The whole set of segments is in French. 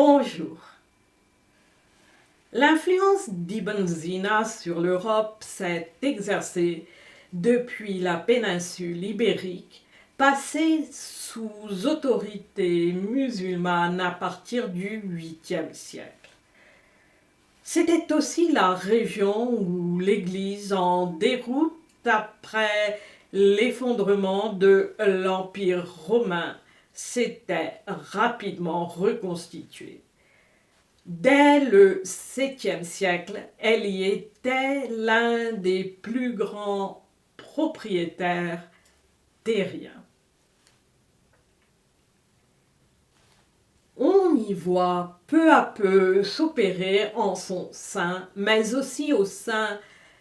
Bonjour. L'influence d'Ibn Sina sur l'Europe s'est exercée depuis la péninsule ibérique, passée sous autorité musulmane à partir du 8e siècle. C'était aussi la région où l'Église, en déroute après l'effondrement de l'Empire romain, s'était rapidement reconstituée. Dès le 7e siècle, elle y était l'un des plus grands propriétaires terriens. On y voit peu à peu s'opérer en son sein, mais aussi au sein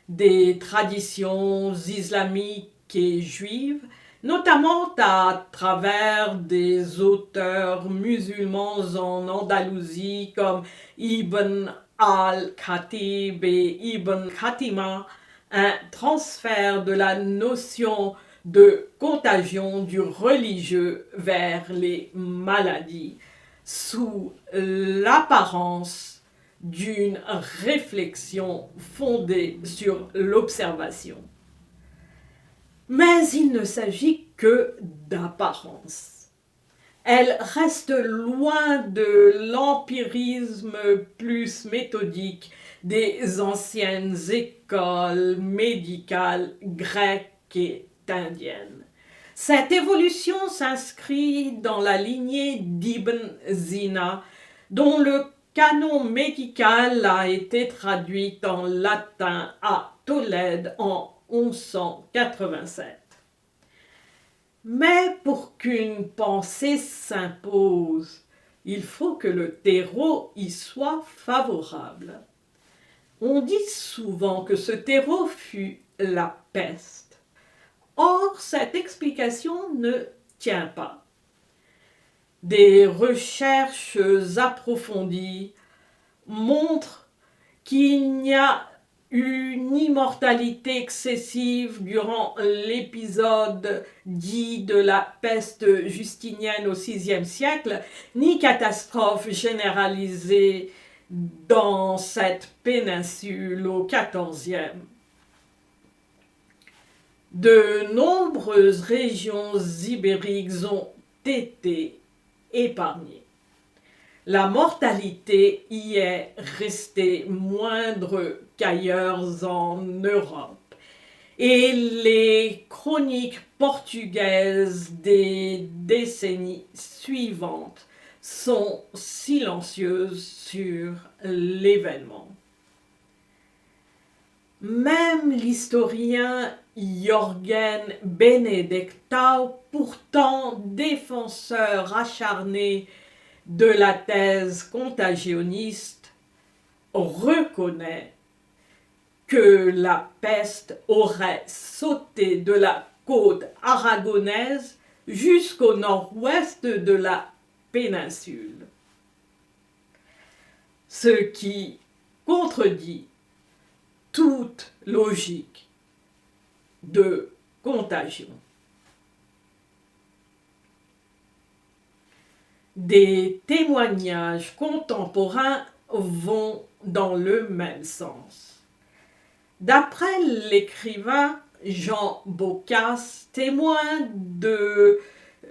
des traditions islamiques et juives, notamment à travers des auteurs musulmans en Andalousie comme Ibn al-Khatib et Ibn Khatima, un transfert de la notion de contagion du religieux vers les maladies, sous l'apparence d'une réflexion fondée sur l'observation. Mais il ne s'agit que d'apparence. Elle reste loin de l'empirisme plus méthodique des anciennes écoles médicales grecques et indiennes. Cette évolution s'inscrit dans la lignée d'Ibn Sina, dont le canon médical a été traduit en latin à Tolède en 1187. Mais pour qu'une pensée s'impose, il faut que le terreau y soit favorable. On dit souvent que ce terreau fut la peste. Or, cette explication ne tient pas. Des recherches approfondies montrent qu'il n'y a eu ni mortalité excessive durant l'épisode dit de la peste justinienne au VIe siècle, ni catastrophe généralisée dans cette péninsule au XIVe. De nombreuses régions ibériques ont été épargnées. La mortalité y est restée moindre qu'ailleurs en Europe, et les chroniques portugaises des décennies suivantes sont silencieuses sur l'événement. Même l'historien Jürgen Benedetto, pourtant défenseur acharné de la thèse contagionniste, reconnaît que la peste aurait sauté de la côte aragonaise jusqu'au nord-ouest de la péninsule. Ce qui contredit toute logique de contagion. Des témoignages contemporains vont dans le même sens. D'après l'écrivain Jean Boccace, témoin de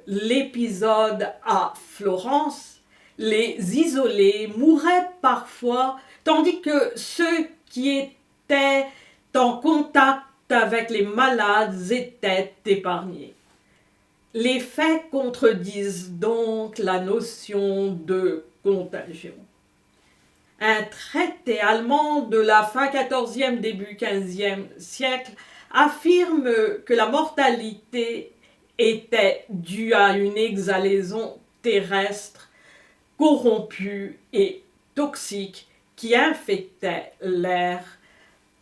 l'épisode à Florence, les isolés mouraient parfois, tandis que ceux qui étaient en contact avec les malades étaient épargnés. Les faits contredisent donc la notion de contagion. Un traité allemand de la fin XIVe, début XVe siècle affirme que la mortalité était due à une exhalaison terrestre corrompue et toxique qui infectait l'air,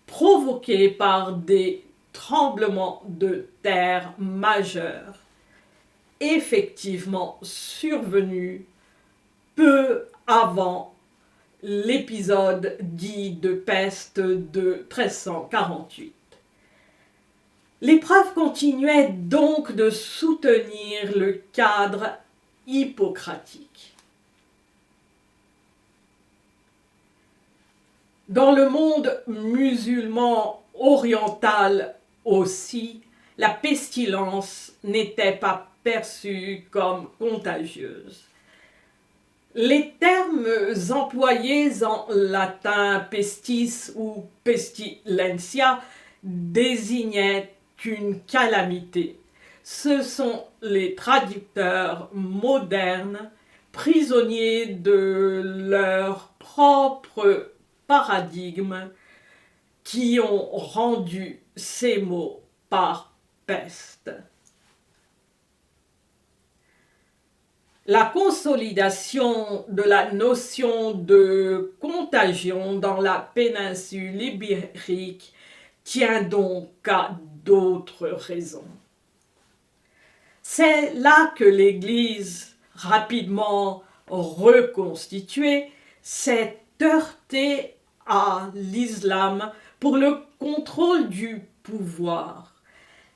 provoquée par des tremblements de terre majeurs, effectivement survenus peu avant l'épisode dit de peste de 1348. L'épreuve continuait donc de soutenir le cadre hippocratique. Dans le monde musulman oriental aussi, la pestilence n'était pas perçue comme contagieuse. Les termes employés en latin pestis ou pestilentia désignaient une calamité. Ce sont les traducteurs modernes, prisonniers de leur propre paradigme, qui ont rendu ces mots par peste. La consolidation de la notion de contagion dans la péninsule ibérique tient donc à d'autres raisons. C'est là que l'Église, rapidement reconstituée, s'est heurtée à l'islam pour le contrôle du pouvoir.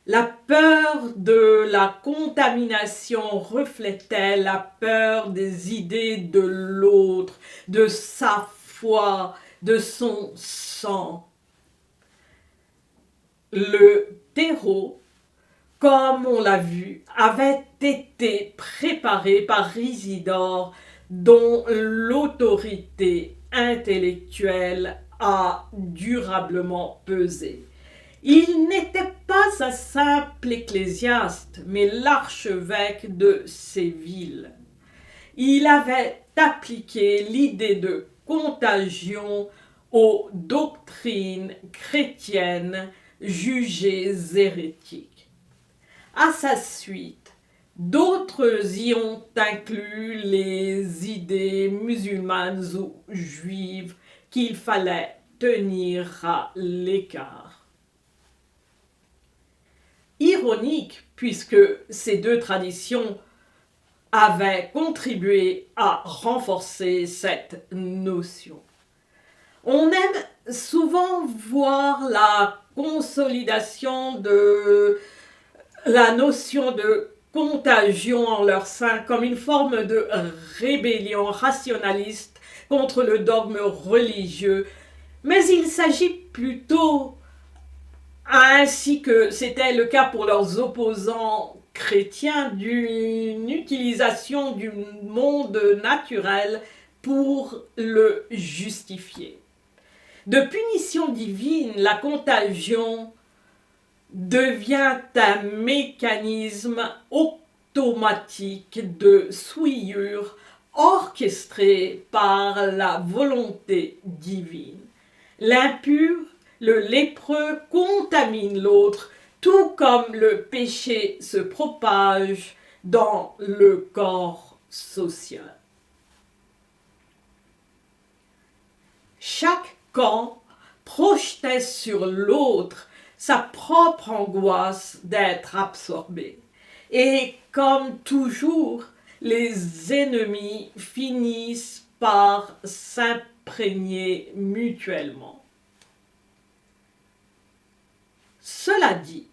La peur de la contamination reflétait la peur des idées de l'autre, de sa foi, de son sang. Le terreau, comme on l'a vu, avait été préparé par Isidore, dont l'autorité intellectuelle a durablement pesé. Il n'était pas un simple ecclésiaste, mais l'archevêque de Séville. Il avait appliqué l'idée de contagion aux doctrines chrétiennes jugées hérétiques. À sa suite, d'autres y ont inclus les idées musulmanes ou juives qu'il fallait tenir à l'écart. Ironique, puisque ces deux traditions avaient contribué à renforcer cette notion. On aime souvent voir la consolidation de la notion de contagion en leur sein comme une forme de rébellion rationaliste contre le dogme religieux, mais il s'agit plutôt, ainsi que c'était le cas pour leurs opposants chrétiens, d'une utilisation du monde naturel pour le justifier. De punition divine, la contagion devient un mécanisme automatique de souillure orchestré par la volonté divine. L'impur, le lépreux contamine l'autre, tout comme le péché se propage dans le corps social. Chaque camp projetait sur l'autre sa propre angoisse d'être absorbé. Et comme toujours, les ennemis finissent par s'imprégner mutuellement. Cela dit,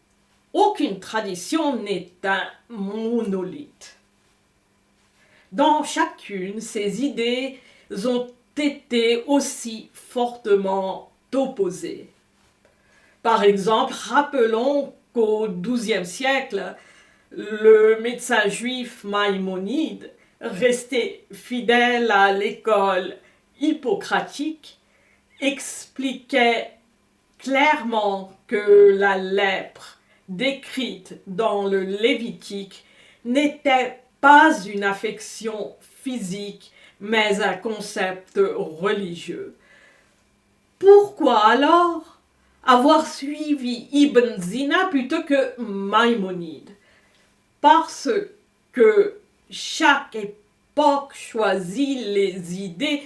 aucune tradition n'est un monolithe. Dans chacune, ces idées ont été aussi fortement opposées. Par exemple, rappelons qu'au XIIe siècle, le médecin juif Maïmonide, resté fidèle à l'école hippocratique, expliquait clairement que la lèpre décrite dans le Lévitique n'était pas une affection physique, mais un concept religieux. Pourquoi alors avoir suivi Ibn Sina plutôt que Maïmonide? Parce que chaque époque choisit les idées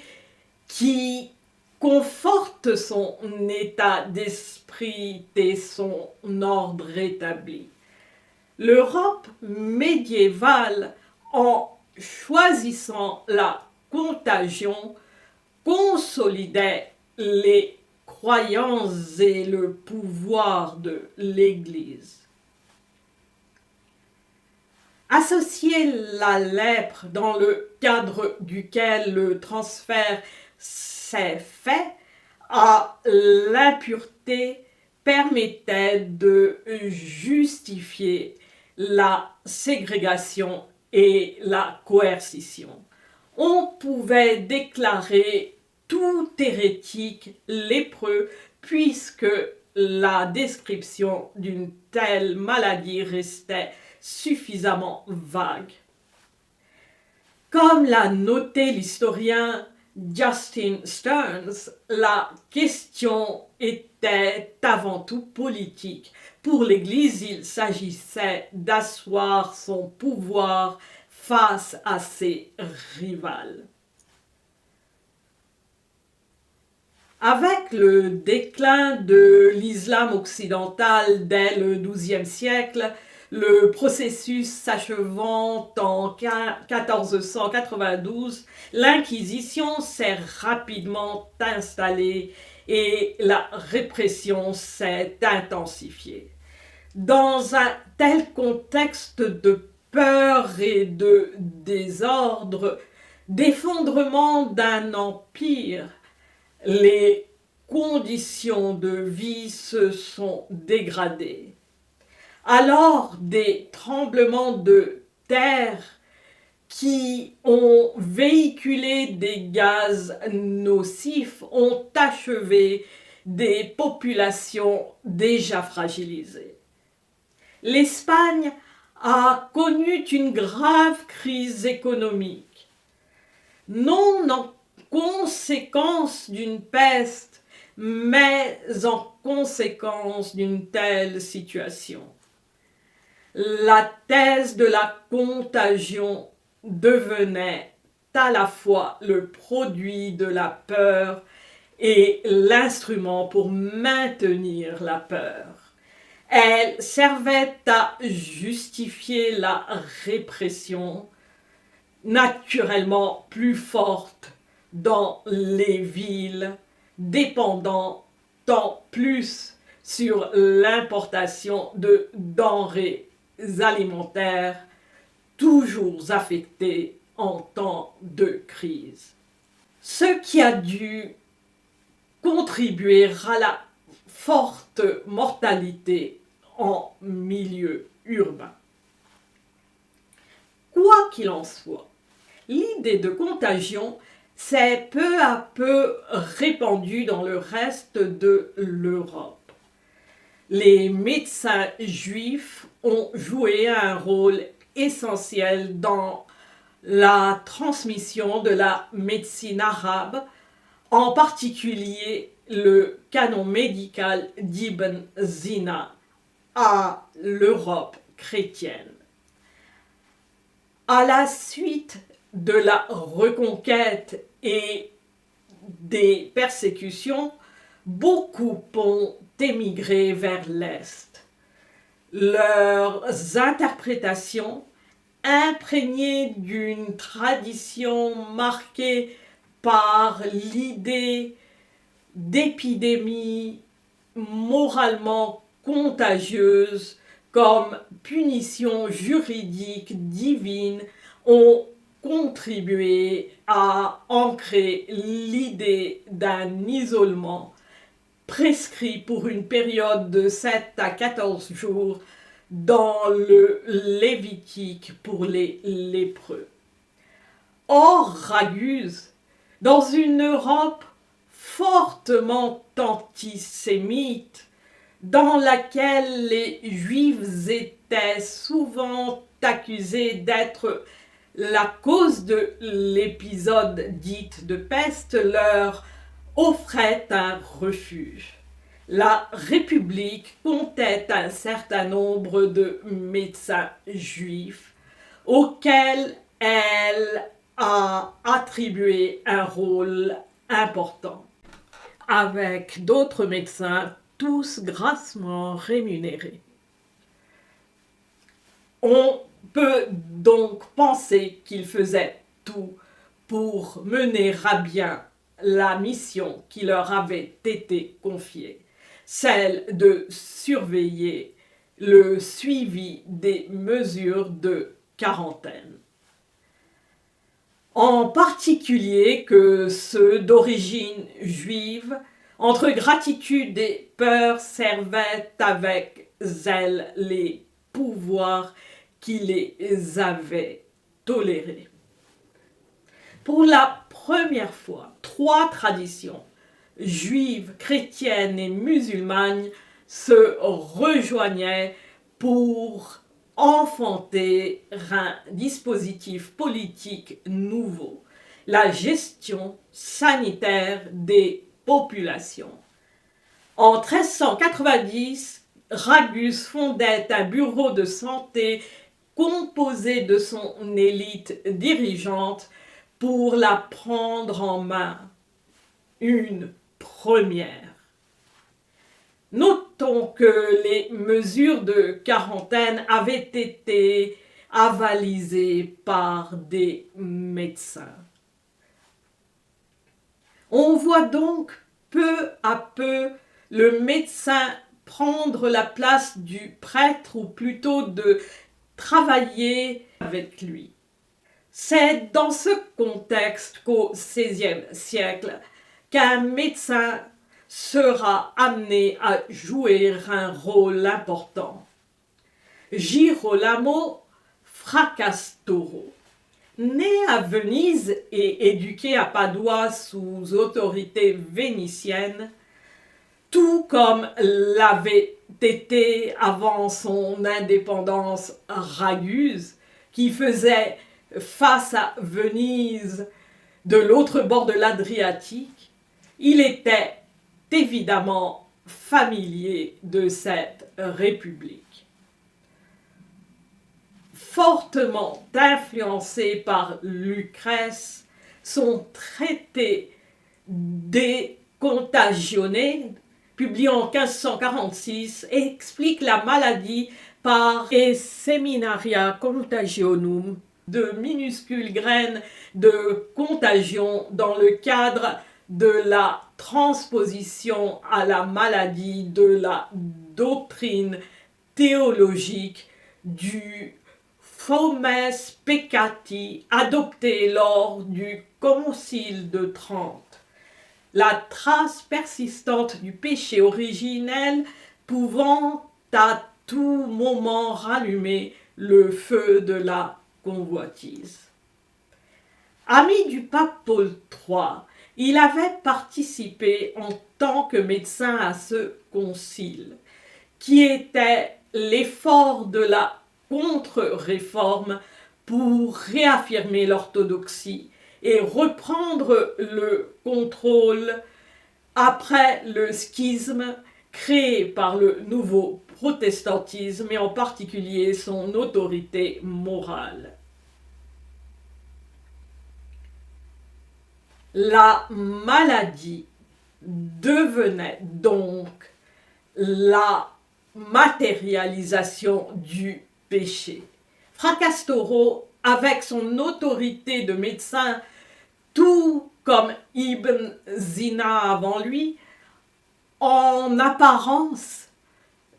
qui confortent son état d'esprit et son ordre établi. L'Europe médiévale, en choisissant la contagion, consolidait les croyances et le pouvoir de l'Église. Associer la lèpre dans le cadre duquel le transfert s'est fait à l'impureté permettait de justifier la ségrégation et la coercition. On pouvait déclarer tout hérétique lépreux puisque la description d'une telle maladie restait suffisamment vague. Comme l'a noté l'historien Justin Stearns, la question était avant tout politique. Pour l'Église, il s'agissait d'asseoir son pouvoir face à ses rivales. Avec le déclin de l'islam occidental dès le XIIe siècle, le processus s'achevant en 1492, l'Inquisition s'est rapidement installée et la répression s'est intensifiée. Dans un tel contexte de peur et de désordre, d'effondrement d'un empire, les conditions de vie se sont dégradées. Alors, des tremblements de terre qui ont véhiculé des gaz nocifs ont achevé des populations déjà fragilisées. L'Espagne a connu une grave crise économique, non en conséquence d'une peste, mais en conséquence d'une telle situation. La thèse de la contagion devenait à la fois le produit de la peur et l'instrument pour maintenir la peur. Elle servait à justifier la répression, naturellement plus forte dans les villes, dépendant tant plus sur l'importation de denrées alimentaires, toujours affectées en temps de crise. Ce qui a dû contribuer à la forte mortalité en milieu urbain. Quoi qu'il en soit, l'idée de contagion s'est peu à peu répandue dans le reste de l'Europe. Les médecins juifs ont joué un rôle essentiel dans la transmission de la médecine arabe, en particulier le canon médical d'Ibn Sina à l'Europe chrétienne. À la suite de la reconquête et des persécutions, beaucoup ont émigré vers l'Est. Leurs interprétations, imprégnées d'une tradition marquée par l'idée d'épidémies moralement contagieuses comme punition juridique divine, ont contribué à ancrer l'idée d'un isolement prescrit pour une période de 7 à 14 jours dans le Lévitique pour les lépreux. Or, Raguse, dans une Europe fortement antisémite, dans laquelle les Juifs étaient souvent accusés d'être la cause de l'épisode dit de peste, leur offrait un refuge. La République comptait un certain nombre de médecins juifs auxquels elle a attribué un rôle important, avec d'autres médecins, tous grassement rémunérés. On peut donc penser qu'ils faisaient tout pour mener à bien la mission qui leur avait été confiée, celle de surveiller le suivi des mesures de quarantaine. En particulier que ceux d'origine juive, Entre gratitude et peur, servait avec zèle les pouvoirs qui les avaient tolérés. Pour la première fois, 3 traditions, juive, chrétienne et musulmane, se rejoignaient pour enfanter un dispositif politique nouveau, la gestion sanitaire des populations. En 1390, Ragus fondait un bureau de santé composé de son élite dirigeante pour la prendre en main. Une première. Notons que les mesures de quarantaine avaient été avalisées par des médecins. On voit donc peu à peu le médecin prendre la place du prêtre, ou plutôt de travailler avec lui. C'est dans ce contexte qu'au XVIe siècle, qu'un médecin sera amené à jouer un rôle important. Girolamo Fracastoro, né à Venise et éduqué à Padoue sous autorité vénitienne, tout comme l'avait été avant son indépendance Ragus, qui faisait face à Venise de l'autre bord de l'Adriatique, il était évidemment familier de cette république. Fortement influencé par Lucrèce, son traité De Contagione, publié en 1546, explique la maladie par E Seminaria Contagionum, de minuscules graines de contagion dans le cadre de la transposition à la maladie de la doctrine théologique du Fomes Peccati adoptée lors du Concile de Trente. La trace persistante du péché originel pouvant à tout moment rallumer le feu de la convoitise. Ami du pape Paul III, il avait participé en tant que médecin à ce concile, qui était l'effort de la contre-réforme pour réaffirmer l'orthodoxie et reprendre le contrôle après le schisme créé par le nouveau protestantisme et en particulier son autorité morale. La maladie devenait donc la matérialisation du péché. Fracastoro, avec son autorité de médecin, tout comme Ibn Sina avant lui, en apparence,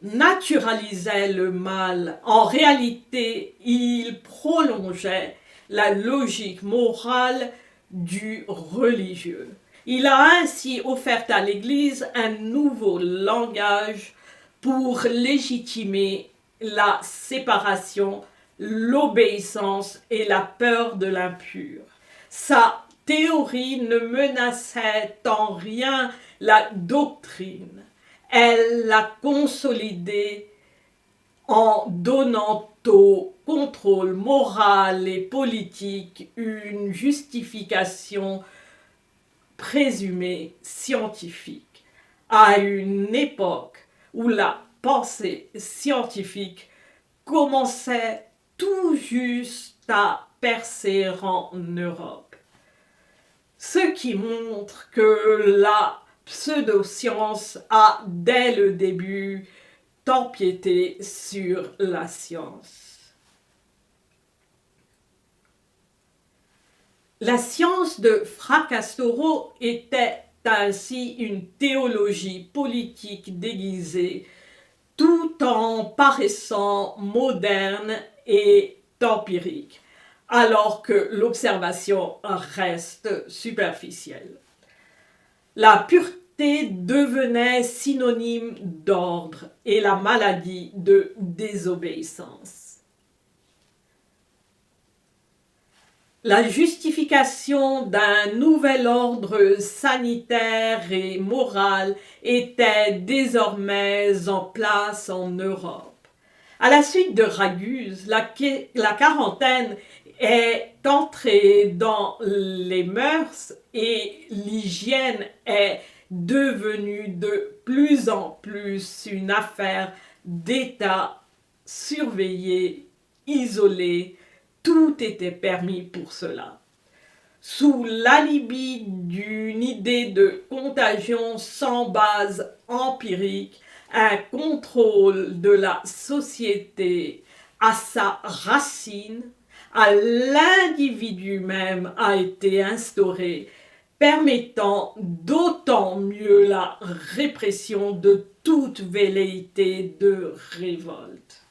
naturalisait le mal. En réalité, il prolongeait la logique morale du religieux. Il a ainsi offert à l'Église un nouveau langage pour légitimer la séparation, l'obéissance et la peur de l'impur. Sa théorie ne menaçait en rien la doctrine. Elle l'a consolidée en donnant au contrôle moral et politique une justification présumée scientifique, à une époque où la pensée scientifique commençait tout juste à percer en Europe. Ce qui montre que la pseudoscience a, dès le début, empiété sur la science. La science de Fracastoro était ainsi une théologie politique déguisée, tout en paraissant moderne et empirique, alors que l'observation reste superficielle. La pureté l'autorité devenait synonyme d'ordre et la maladie de désobéissance. La justification d'un nouvel ordre sanitaire et moral était désormais en place en Europe. À la suite de Raguse, la quarantaine est entrée dans les mœurs et l'hygiène est devenue de plus en plus une affaire d'État surveillée, isolée. Tout était permis pour cela. Sous l'alibi d'une idée de contagion sans base empirique, un contrôle de la société à sa racine, à l'individu même, a été instauré, permettant d'autant mieux la répression de toute velléité de révolte.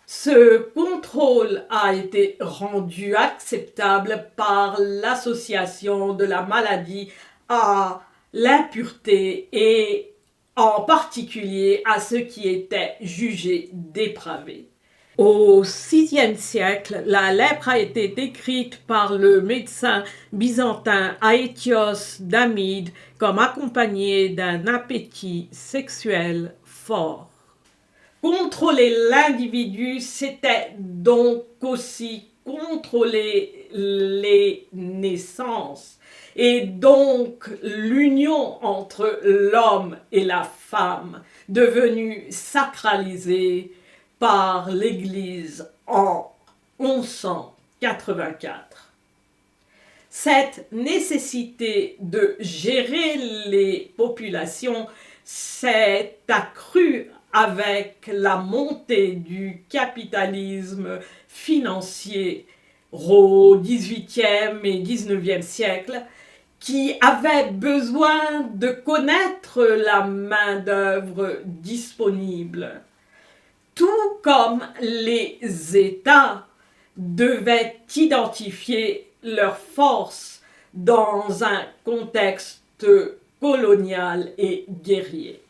Ce contrôle a été rendu acceptable par l'association de la maladie à l'impureté et en particulier à ceux qui étaient jugés dépravés. Au VIe siècle, la lèpre a été décrite par le médecin byzantin Aétios d'Amide comme accompagnée d'un appétit sexuel fort. Contrôler l'individu, c'était donc aussi contrôler les naissances et donc l'union entre l'homme et la femme, devenue sacralisée par l'Église en 1184. Cette nécessité de gérer les populations s'est accrue avec la montée du capitalisme financier au XVIIIe et XIXe siècle, qui avait besoin de connaître la main-d'œuvre disponible, tout comme les États devaient identifier leurs forces dans un contexte colonial et guerrier.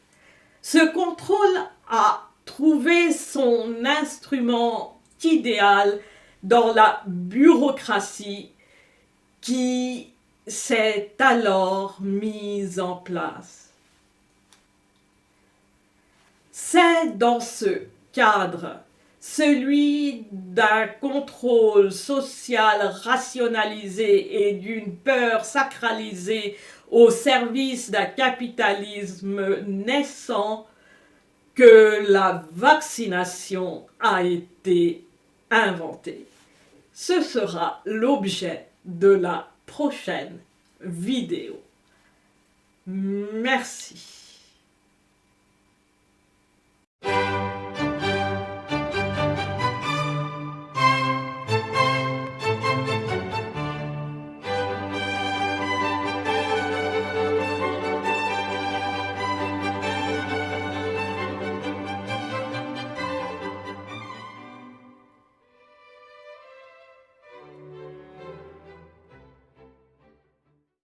Ce contrôle a trouvé son instrument idéal dans la bureaucratie qui s'est alors mise en place. C'est dans ce cadre, celui d'un contrôle social rationalisé et d'une peur sacralisée au service d'un capitalisme naissant, que la vaccination a été inventée. Ce sera l'objet de la prochaine vidéo. Merci.